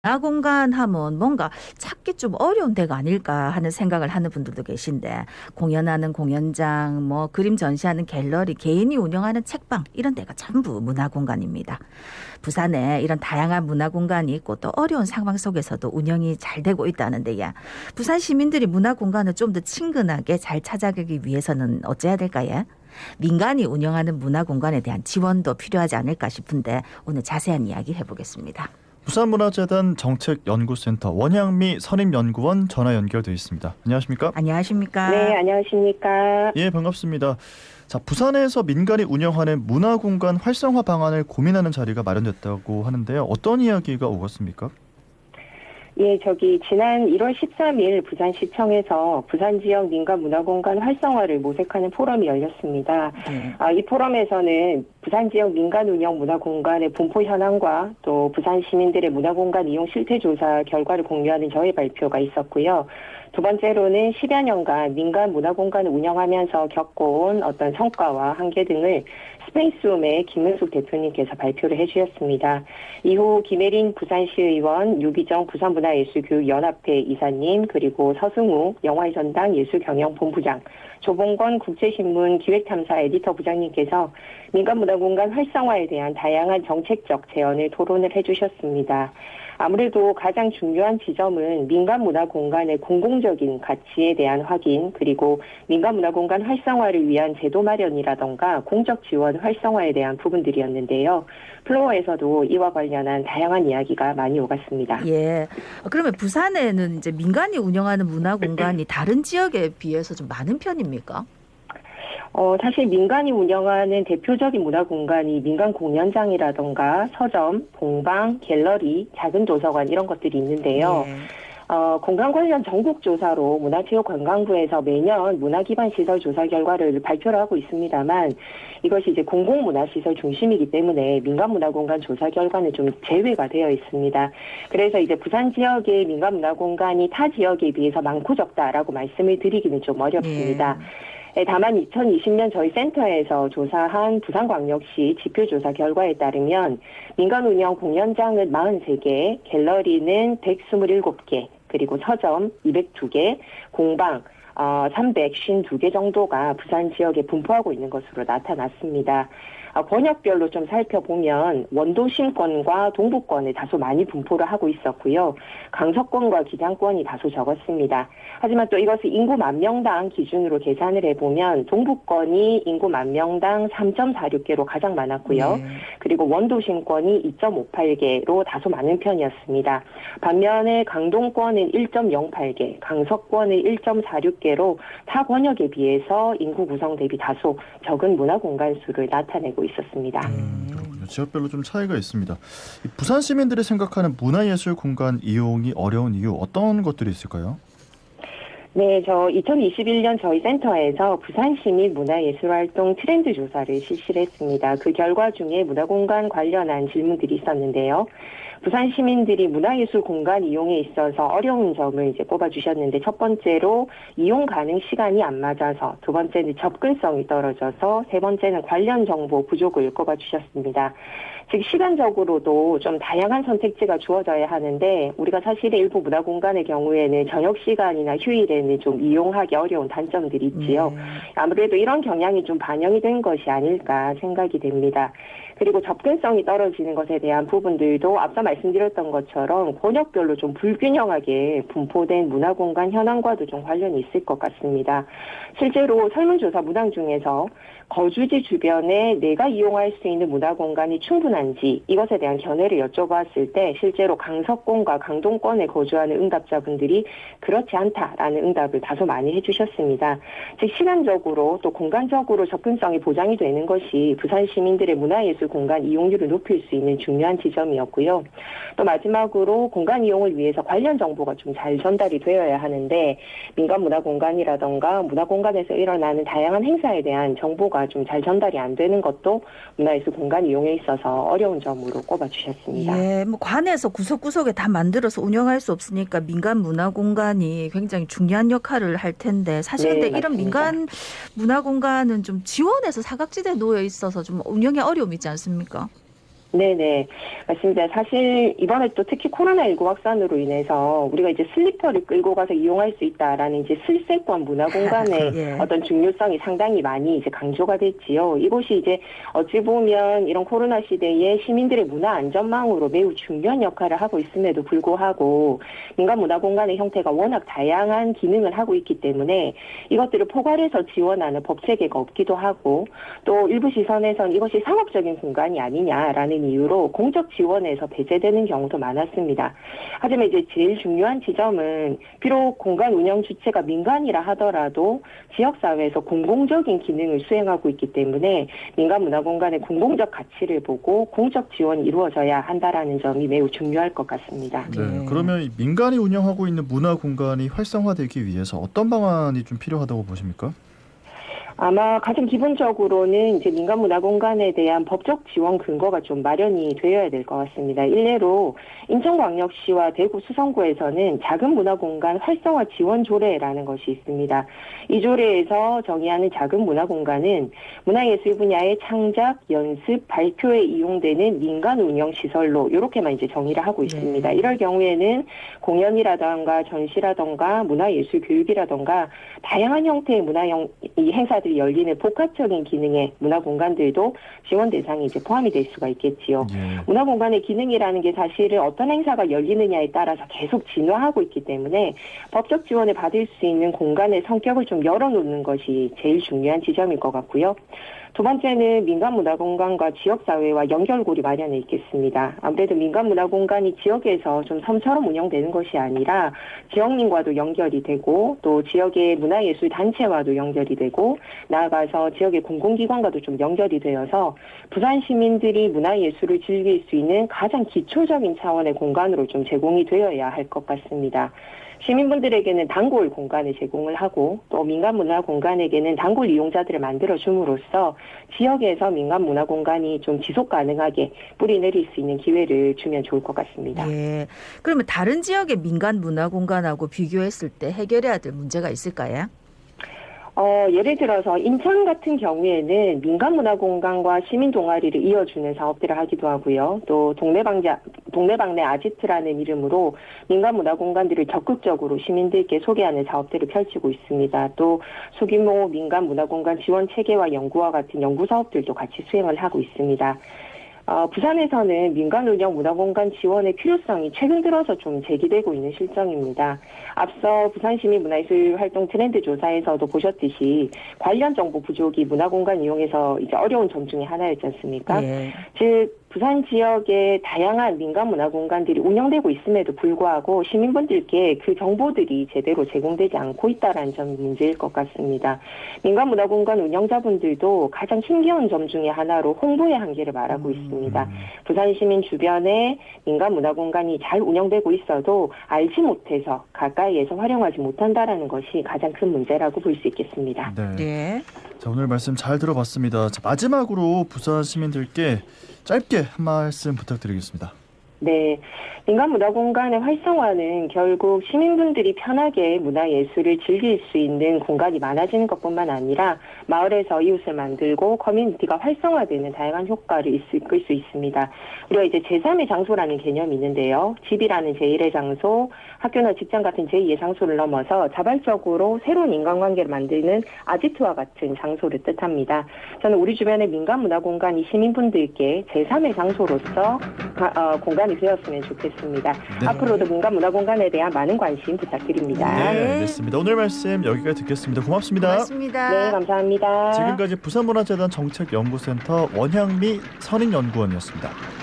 문화공간 하면 뭔가 찾기 좀 어려운 데가 아닐까 하는 생각을 하는 분들도 계신데 공연하는 공연장, 뭐 그림 전시하는 갤러리, 개인이 운영하는 책방 이런 데가 전부 문화공간입니다. 부산에 이런 다양한 문화공간이 있고 또 어려운 상황 속에서도 운영이 잘 되고 있다는데요. 부산 시민들이 문화공간을 좀 더 친근하게 잘 찾아가기 위해서는 어찌해야 될까요? 민간이 운영하는 문화공간에 대한 지원도 필요하지 않을까 싶은데 오늘 자세한 이야기 해보겠습니다. 부산문화재단 정책연구센터 원향미 선임연구원 전화 연결돼 있습니다. 안녕하십니까? 안녕하십니까? 네, 안녕하십니까. 예, 반갑습니다. 자, 부산에서 민간이 운영하는 문화공간 활성화 방안을 고민하는 자리가 마련됐다고 하는데요. 어떤 이야기가 오갔습니까? 예, 지난 1월 13일 부산시청에서 부산 지역 민간 문화공간 활성화를 모색하는 포럼이 열렸습니다. 이 포럼에서는 부산 지역 민간 운영 문화공간의 분포 현황과 또 부산 시민들의 문화공간 이용 실태 조사 결과를 공유하는 저의 발표가 있었고요. 두 번째로는 10여 년간 민간 문화공간을 운영하면서 겪어온 어떤 성과와 한계 등을 스페이스홈의 김문숙 대표님께서 발표를 해주셨습니다. 이후 김혜린 부산시의원, 유기정 부산문화예술교육연합회 이사님, 그리고 서승우 영화전당 예술경영본부장, 조봉건 국제신문 기획탐사 에디터 부장님께서 민간문화공간 활성화에 대한 다양한 정책적 제언을 토론을 해주셨습니다. 아무래도 가장 중요한 지점은 민간문화공간의 공공적인 가치에 대한 확인, 그리고 민간문화공간 활성화를 위한 제도 마련이라던가 공적 지원 활성화에 대한 부분들이었는데요. 플로어에서도 이와 관련한 다양한 이야기가 많이 오갔습니다. 예. 그러면 부산에는 이제 민간이 운영하는 문화공간이 다른 지역에 비해서 좀 많은 편입니까? 사실 민간이 운영하는 대표적인 문화공간이 민간 공연장이라던가 서점, 공방, 갤러리, 작은 도서관 이런 것들이 있는데요. 예. 공간 관련 전국조사로 문화체육관광부에서 매년 문화기반 시설 조사 결과를 발표를 하고 있습니다만 이것이 이제 공공문화시설 중심이기 때문에 민간문화공간 조사 결과는 좀 제외가 되어 있습니다. 그래서 이제 부산 지역의 민간문화공간이 타 지역에 비해서 많고 적다라고 말씀을 드리기는 좀 어렵습니다. 다만 2020년 저희 센터에서 조사한 부산광역시 지표조사 결과에 따르면 민간 운영 공연장은 43개, 갤러리는 127개, 그리고 서점 202개, 공방 352개 정도가 부산 지역에 분포하고 있는 것으로 나타났습니다. 권역별로 좀 살펴보면 원도심권과 동북권에 다소 많이 분포를 하고 있었고요. 강서권과 기장권이 다소 적었습니다. 하지만 또 이것을 인구 만 명당 기준으로 계산을 해보면 동북권이 인구 만 명당 3.46개로 가장 많았고요. 그리고 원도심권이 2.58개로 다소 많은 편이었습니다. 반면에 강동권은 1.08개, 강서권은 1.46개로 타 권역에 비해서 인구 구성 대비 다소 적은 문화공간 수를 나타내고 있었습니다. 그렇군요. 지역별로 좀 차이가 있습니다. 부산 시민들이 생각하는 문화예술 공간 이용이 어려운 이유 어떤 것들이 있을까요? 네, 2021년 저희 센터에서 부산 시민 문화예술활동 트렌드 조사를 실시를 했습니다. 그 결과 중에 문화공간 관련한 질문들이 있었는데요. 부산 시민들이 문화예술 공간 이용에 있어서 어려운 점을 이제 꼽아주셨는데 첫 번째로 이용 가능 시간이 안 맞아서, 두 번째는 접근성이 떨어져서, 세 번째는 관련 정보 부족을 꼽아주셨습니다. 즉 시간적으로도 좀 다양한 선택지가 주어져야 하는데 우리가 사실 일부 문화공간의 경우에는 저녁 시간이나 휴일에는 좀 이용하기 어려운 단점들이 있지요. 아무래도 이런 경향이 좀 반영이 된 것이 아닐까 생각이 됩니다. 그리고 접근성이 떨어지는 것에 대한 부분들도 앞서 말씀드렸던 것처럼 권역별로 좀 불균형하게 분포된 문화공간 현황과도 좀 관련이 있을 것 같습니다. 실제로 설문조사 문항 중에서 거주지 주변에 내가 이용할 수 있는 문화공간이 충분한지 이것에 대한 견해를 여쭤봤을 때 실제로 강서권과 강동권에 거주하는 응답자분들이 그렇지 않다라는 응답을 다소 많이 해주셨습니다. 즉 시간적으로 또 공간적으로 접근성이 보장이 되는 것이 부산 시민들의 문화예술 공간 이용률을 높일 수 있는 중요한 지점이었고요. 또 마지막으로 공간 이용을 위해서 관련 정보가 좀 잘 전달이 되어야 하는데 민간 문화공간이라던가 문화공간에서 일어나는 다양한 행사에 대한 정보가 좀 잘 전달이 안 되는 것도 문화예술 공간 이용에 있어서 어려운 점으로 꼽아주셨습니다. 예, 뭐 관에서 구석구석에 다 만들어서 운영할 수 없으니까 민간 문화공간이 굉장히 중요한 역할을 할 텐데 사실 근데 이런 민간 문화공간은 좀 지원해서 사각지대에 놓여 있어서 좀 운영에 어려움이 있지 않습니까? 네네. 맞습니다. 사실 이번에 또 특히 코로나19 확산으로 인해서 우리가 이제 슬리퍼를 끌고 가서 이용할 수 있다라는 이제 슬세권 문화공간의 예. 어떤 중요성이 상당히 많이 이제 강조가 됐지요. 이곳이 이제 어찌 보면 이런 코로나 시대에 시민들의 문화 안전망으로 매우 중요한 역할을 하고 있음에도 불구하고 민간 문화공간의 형태가 워낙 다양한 기능을 하고 있기 때문에 이것들을 포괄해서 지원하는 법 체계가 없기도 하고 또 일부 시선에선 이것이 상업적인 공간이 아니냐라는 이유로 공적 지원에서 배제되는 경우도 많았습니다. 하지만 이제 제일 중요한 지점은 비록 공간 운영 주체가 민간이라 하더라도 지역사회에서 공공적인 기능을 수행하고 있기 때문에 민간 문화공간의 공공적 가치를 보고 공적 지원이 이루어져야 한다라는 점이 매우 중요할 것 같습니다. 네. 그러면 이 민간이 운영하고 있는 문화 공간이 활성화되기 위해서 어떤 방안이 좀 필요하다고 보십니까? 아마 가장 기본적으로는 이제 민간 문화 공간에 대한 법적 지원 근거가 좀 마련이 되어야 될 것 같습니다. 일례로 인천광역시와 대구 수성구에서는 작은 문화 공간 활성화 지원 조례라는 것이 있습니다. 이 조례에서 정의하는 작은 문화 공간은 문화예술 분야의 창작, 연습, 발표에 이용되는 민간 운영 시설로 이렇게만 이제 정의를 하고 있습니다. 이럴 경우에는 공연이라던가 전시라던가 문화예술 교육이라던가 다양한 형태의 이 행사들이 열리는 복합적인 기능의 문화 공간들도 지원 대상이 이제 포함이 될 수가 있겠지요. 문화 공간의 기능이라는 게 사실은 어떤 행사가 열리느냐에 따라서 계속 진화하고 있기 때문에 법적 지원을 받을 수 있는 공간의 성격을 좀 열어놓는 것이 제일 중요한 지점일 것 같고요. 두 번째는 민간문화공간과 지역사회와 연결고리 마련해 있겠습니다. 아무래도 민간문화공간이 지역에서 좀 섬처럼 운영되는 것이 아니라 지역민과도 연결이 되고 또 지역의 문화예술 단체와도 연결이 되고 나아가서 지역의 공공기관과도 좀 연결이 되어서 부산 시민들이 문화예술을 즐길 수 있는 가장 기초적인 차원의 공간으로 좀 제공이 되어야 할 것 같습니다. 시민분들에게는 단골 공간을 제공을 하고 또 민간문화공간에게는 단골 이용자들을 만들어줌으로써 지역에서 민간문화공간이 좀 지속 가능하게 뿌리 내릴 수 있는 기회를 주면 좋을 것 같습니다. 예. 그러면 다른 지역의 민간 문화 공간하고 비교했을 때 해결해야 될 문제가 있을까요? 예를 들어서 인천 같은 경우에는 민간문화공간과 시민 동아리를 이어주는 사업들을 하기도 하고요. 또 동네방네 아지트라는 이름으로 민간문화공간들을 적극적으로 시민들께 소개하는 사업들을 펼치고 있습니다. 또 소규모 민간문화공간 지원 체계와 연구와 같은 연구 사업들도 같이 수행을 하고 있습니다. 부산에서는 민간 운영 문화공간 지원의 필요성이 최근 들어서 좀 제기되고 있는 실정입니다. 앞서 부산시민 문화예술 활동 트렌드 조사에서도 보셨듯이 관련 정보 부족이 문화공간 이용에서 이제 어려운 점 중에 하나였지 않습니까? 예. 즉 부산 지역의 다양한 민간 문화 공간들이 운영되고 있음에도 불구하고 시민분들께 그 정보들이 제대로 제공되지 않고 있다는 점이 문제일 것 같습니다. 민간 문화 공간 운영자분들도 가장 힘겨운 점 중에 하나로 홍보의 한계를 말하고 있습니다. 부산 시민 주변에 민간 문화 공간이 잘 운영되고 있어도 알지 못해서 가까이에서 활용하지 못한다라는 것이 가장 큰 문제라고 볼 수 있겠습니다. 네. 예. 자, 오늘 말씀 잘 들어봤습니다. 자, 마지막으로 부산 시민들께 짧게 한 말씀 부탁드리겠습니다. 네. 민간문화공간의 활성화는 결국 시민분들이 편하게 문화예술을 즐길 수 있는 공간이 많아지는 것뿐만 아니라 마을에서 이웃을 만들고 커뮤니티가 활성화되는 다양한 효과를 이끌 수 있습니다. 우리가 이제 제3의 장소라는 개념이 있는데요. 집이라는 제1의 장소, 학교나 직장 같은 제2의 장소를 넘어서 자발적으로 새로운 인간관계를 만드는 아지트와 같은 장소를 뜻합니다. 저는 우리 주변의 민간문화공간이 시민분들께 제3의 장소로서 공간이 되었으면 좋겠습니다. 네. 앞으로도 민간문화공간에 대한 많은 관심 부탁드립니다. 네, 알겠습니다. 오늘 말씀 여기까지 듣겠습니다. 고맙습니다. 고맙습니다. 네, 감사합니다. 지금까지 부산문화재단 정책연구센터 원향미 선임연구원이었습니다.